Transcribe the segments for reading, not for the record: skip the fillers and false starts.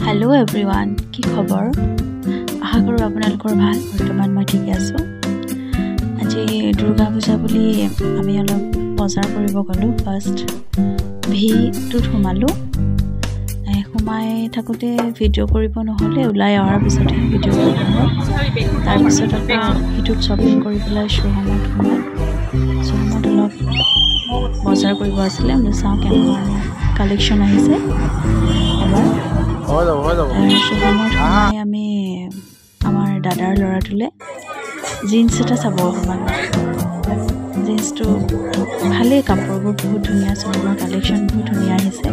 hello everyone की खबर आशा करूँ आपनालोकर ভাল बर्तमान मैं ठीक आसो आज दुर्गा पूजा बुली आमी अलप बजार करिब गलो फार्स्ट V2 सोमालो सोमाय थाकोते भिडिओ करिब নহলে उलाय आर पिछते भिडिओ करिब तार पिছত आपन V2 शॉपिंग करि पेला शोरूमत अलप बजार करिब आছিলে हम साउ केनेका कलेक्शन आइसे আমি আমার দাদার লড়াটোলে জিন্স এটা চাব অকমান জিন্সটো ভালে কাপড়বোৰ বহুত ধুনিয়া সবৰ কালেকশন বহুত ধুনিয়া আহিছে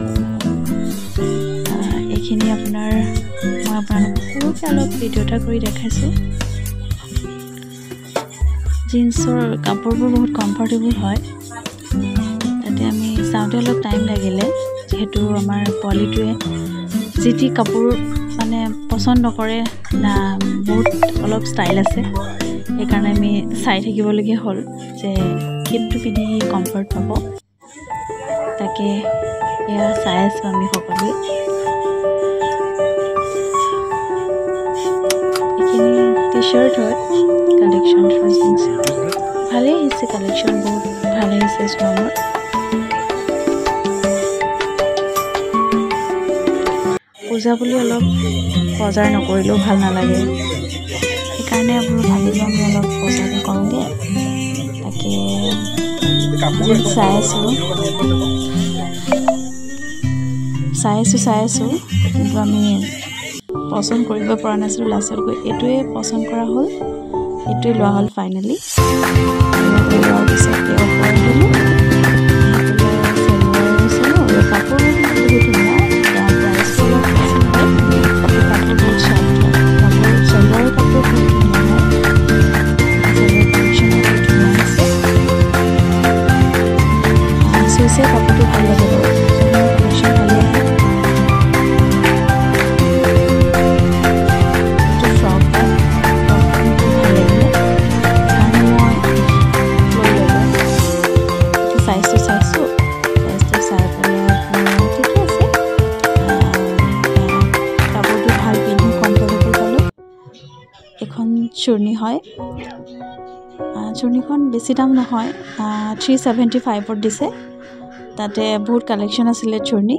এইখিনি আপোনাৰ মই আপোনালোকক অলপ ভিডিওটা কৰি দেখাইছো জিন্সৰ কাপড়বোৰ বহুত কমফৰ্টেবল হয় তাতে আমি চাওঁতে অলপ টাইম লাগিলে যেহেতু আমাৰ পলিটোৱে जिटी कपूर माने पसंद नकरे ना बहुत अलग स्टाइल आसे ए कारणे मी साइ থাকিব লগিয়া হল যে কিটো পিনি কমফৰ্ট পাব তাকে এয়া সাইজ আমি সকলো এখিনি টি-শাৰ্ট হয় কালেকশন ফ্ৰজিংস ভালে হিছে কালেকশন বহুত ভালে হিছে সোমৰ पूजा बुली अलप बजार नकरिलेও ভাল নালাগে সেইকাৰণে আপুনি ভাবিলো আমি অলপ বজাৰ কৰোঁগে তাকে চাইছো কিন্তু আমি পছন্দ কৰিব পৰা নাছিলো লাষ্টত গৈ এটোৱে পছন্দ কৰা হ'ল এটোৱে লোৱা হ'ল ফাইনালি লোৱাৰ পিছত অফাৰ দিলো से कपड़े ভাল লাগে কলেকশন ভালো আছে তো ফ্রক ভালো লাগে আমি সাইজ সাইজ পেলে ঠিক আছে কাপড়টো ভাল পিন্ধি কমফৰ্টেবল পালো এখন চুৰ্ণি হয় চুৰ্ণিখন বেছি দাম নহয় 375 ত দিছে তাতে বহুত কালেকশন আছিলে চুৰ্ণি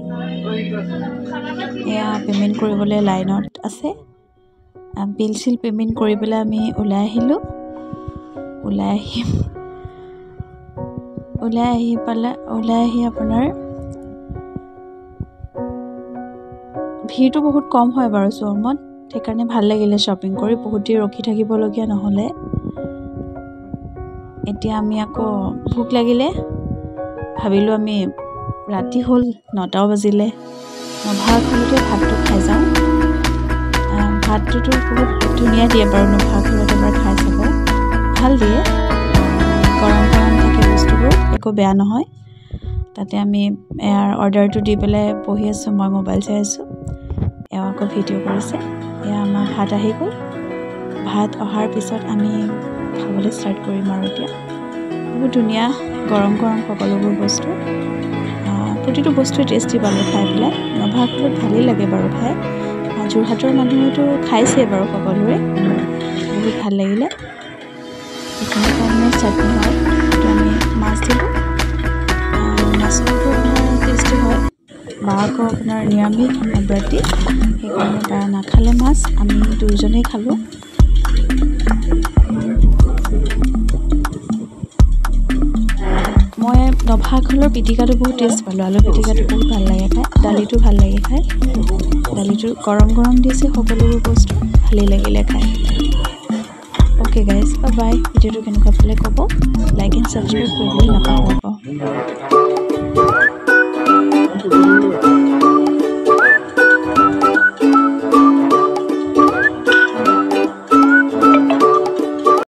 এয়া পেমেন্ট কৰিবলৈ লাইনত আছে বিল সিল পেমেন্ট কৰিবলৈ আমি ওলাই আহি আপোনাৰ ভিৰটো বহুত কম হয় বাৰু শোৰুমত সেইকাৰণে ভাল লাগিলে শপিং কৰি বহুত দেৰি ৰখি থাকিব লগিয়া নহলে এতিয়া আমি আকৌ ভুক লাগিলে ভাবিলো আমি ৰাতি হল 9টা বাজিলে নভাখলতে ভাতটো খাই যাওঁ ভাতটো বহুত ধুনিয়া দিয়ে বাৰু নভাখলতে এবাৰ খাই চাব ভাল দিয়ে গৰম থাকে বস্তুবোৰ একো বেয়া নহয় তাতে আমি এয়াৰ অৰ্ডাৰটো দি পেলে বহি আছো মই মোবাইল চাই আছো এয়া আকৌ ভিডিও কৰিছে এয়া আমাৰ ভাত আহি গ'ল ভাত অহাৰ পিছত আমি খাবলৈ ষ্টাৰ্ট কৰিম আৰু এতিয়া বহুত ধুনিয়া গৰম সকলোবোৰ বস্তু প্ৰতিটো বস্তু টেষ্টি পালো খাই পেলাই নভাখলত ভালেই লাগে বাৰু খাই যোৰহাটৰ মানুহেতো খাইছে বাৰু সকলোৰে বহুত ভাল লাগিলে এখানে কাৰণে চাটনি হয় তো আমি মাছ দিলো মাছটো টেষ্টি হয় বাকো আপোনাৰ নিৰামিষ ব্ৰতি সেইকাৰণে তাৰ নাখালে মাছ আমি দুজনেই খালো মই নভাখলৰ পিটিকাটো বহুত টেষ্ট পালো আলু পিটিকাটো বহুত ভাল লাগে খাই দালিটো ভাল লাগে খাই দালিটো গৰম দিছে সকলোবোৰ বস্তু ভালেই লাগিলে খাই ওকে গাইজ বাই ভিডিওটো কেনেকুৱা পালে ক'ব লাইক এণ্ড সাবস্ক্ৰাইব কৰিবলৈ নাপাহৰিব